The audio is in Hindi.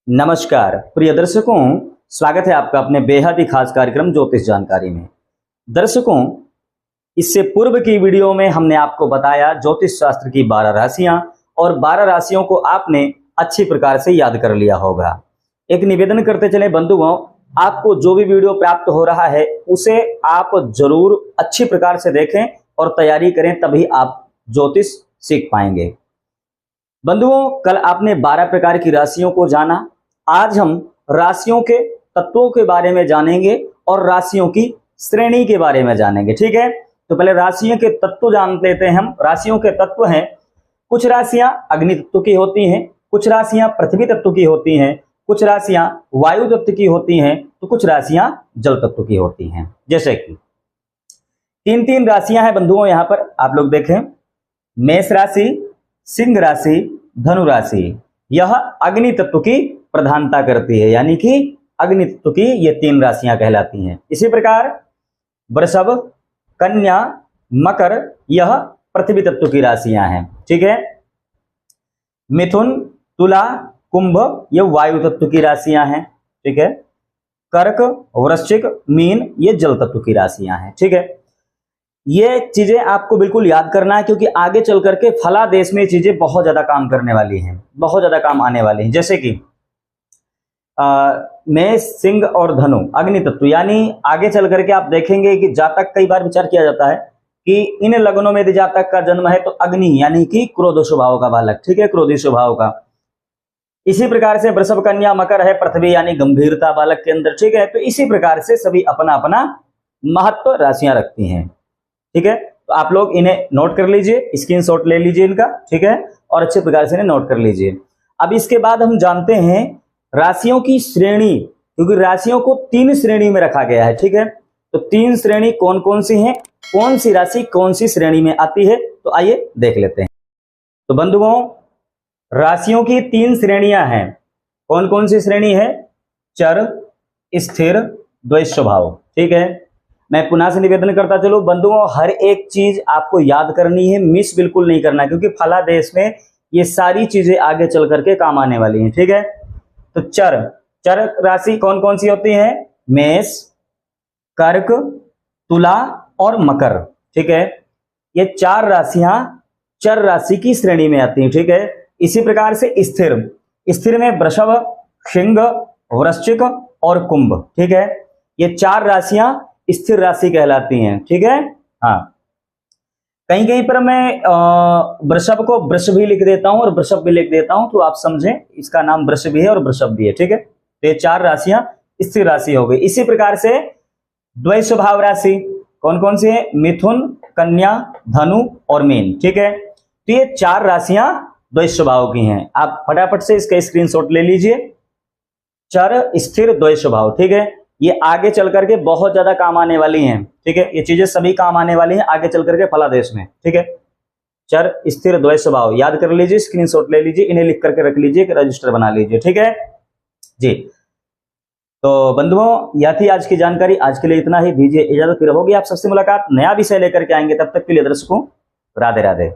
नमस्कार प्रिय दर्शकों, स्वागत है आपका अपने बेहद ही खास कार्यक्रम ज्योतिष जानकारी में। दर्शकों, इससे पूर्व की वीडियो में हमने आपको बताया ज्योतिष शास्त्र की 12 राशियां और 12 राशियों को आपने अच्छी प्रकार से याद कर लिया होगा। एक निवेदन करते चले बंधुओं, आपको जो भी वीडियो प्राप्त हो रहा है उसे आप जरूर अच्छी प्रकार से देखें और तैयारी करें, तभी आप ज्योतिष सीख पाएंगे। बंधुओं, कल आपने 12 प्रकार की राशियों को जाना। आज हम राशियों के तत्वों के बारे में जानेंगे और राशियों की श्रेणी के बारे में जानेंगे। ठीक है, तो पहले राशियों के तत्व जान लेते हैं हम। राशियों के तत्व हैं, कुछ राशियां अग्नि तत्व की होती हैं, कुछ राशियां पृथ्वी तत्व की होती हैं, कुछ राशियां वायु तत्व की होती हैं, तो कुछ राशियां जल तत्व की होती हैं। जैसे कि तीन राशियां हैं बंधुओं, यहां पर आप लोग देखें, मेष राशि, सिंह राशि, धनु राशि। यह अग्नि तत्व की प्रधानता करती है, यानी कि अग्नि तत्व की ये 3 राशियां कहलाती हैं। इसी प्रकार वृषभ, कन्या, मकर, यह पृथ्वी तत्व की राशियां हैं। ठीक है, मिथुन, तुला, कुंभ, ये वायु तत्व की राशियां हैं। ठीक है, कर्क, वृश्चिक, मीन, ये जल तत्व की राशियां हैं। ठीक है, ये चीजें आपको बिल्कुल याद करना है, क्योंकि आगे चल करके फलादेश में ये चीजें बहुत ज्यादा काम करने वाली हैं, बहुत ज्यादा काम आने वाली हैं। जैसे कि मेष, सिंह और धनु अग्नि तत्व, यानी आगे चल करके आप देखेंगे कि जातक, कई बार विचार किया जाता है कि इन लग्नों में यदि जातक का जन्म है तो अग्नि यानी कि क्रोध स्वभाव का बालक, ठीक है, क्रोधी स्वभाव का। इसी प्रकार से वृषभ, कन्या, मकर है पृथ्वी यानी गंभीरता बालक के अंदर। ठीक है, तो इसी प्रकार से सभी अपना अपना महत्व राशियां रखती हैं। ठीक है, तो आप लोग इन्हें नोट कर लीजिए, स्क्रीनशॉट ले लीजिए इनका। ठीक है, और अच्छे प्रकार से इन्हें नोट कर लीजिए। अब इसके बाद हम जानते हैं राशियों की श्रेणी, क्योंकि राशियों को 3 श्रेणी में रखा गया है। ठीक है, तो 3 श्रेणी कौन कौन सी हैं, कौन सी राशि कौन सी श्रेणी में आती है, तो आइए देख लेते हैं। तो बंधुओं, राशियों की 3 श्रेणियां हैं। कौन कौन सी श्रेणी है? चर, स्थिर, द्वैत स्वभाव। ठीक है, मैं पुनः से निवेदन करता चलूं बंधुओं, हर एक चीज आपको याद करनी है, मिस बिल्कुल नहीं करना, क्योंकि फलादेश में ये सारी चीजें आगे चल करके काम आने वाली हैं। ठीक है, तो चर राशि कौन कौन सी होती है? मेष, कर्क, तुला और मकर। ठीक है, ये 4 राशियां चर राशि की श्रेणी में आती हैं। ठीक है, इसी प्रकार से स्थिर में वृषभ, सिंह, वृश्चिक और कुंभ। ठीक है, ये 4 राशियां स्थिर राशि कहलाती हैं। ठीक है, हाँ, कहीं कहीं पर मैं वृषभ को वृष भी लिख देता हूं और वृषभ भी लिख देता हूं, तो आप समझें इसका नाम वृष भी है और वृषभ भी है। ठीक है, तो ये 4 राशियां स्थिर राशि हो गई। इसी प्रकार से द्वैत स्वभाव राशि कौन कौन सी है? मिथुन, कन्या, धनु और मीन। ठीक है, तो ये 4 राशियां द्वैत स्वभाव की हैं। आप फटाफट से इसका स्क्रीनशॉट ले लीजिए। चर, स्थिर, द्वैत स्वभाव। ठीक है, ये आगे चल करके बहुत ज्यादा काम आने वाली हैं। ठीक है, ये चीजें सभी काम आने वाली हैं आगे चल करके फलादेश में। ठीक है, चर, स्थिर, द्वैत स्वभाव याद कर लीजिए, स्क्रीनशॉट ले लीजिए, इन्हें लिख करके रख लीजिए, रजिस्टर बना लीजिए। ठीक है जी, तो बंधुओं, यह थी आज की जानकारी। आज के लिए इतना ही, दीजिए इजाजत, फिर होगी आप सबसे मुलाकात, नया विषय लेकर के आएंगे। तब तक के लिए दर्शकों, राधे राधे।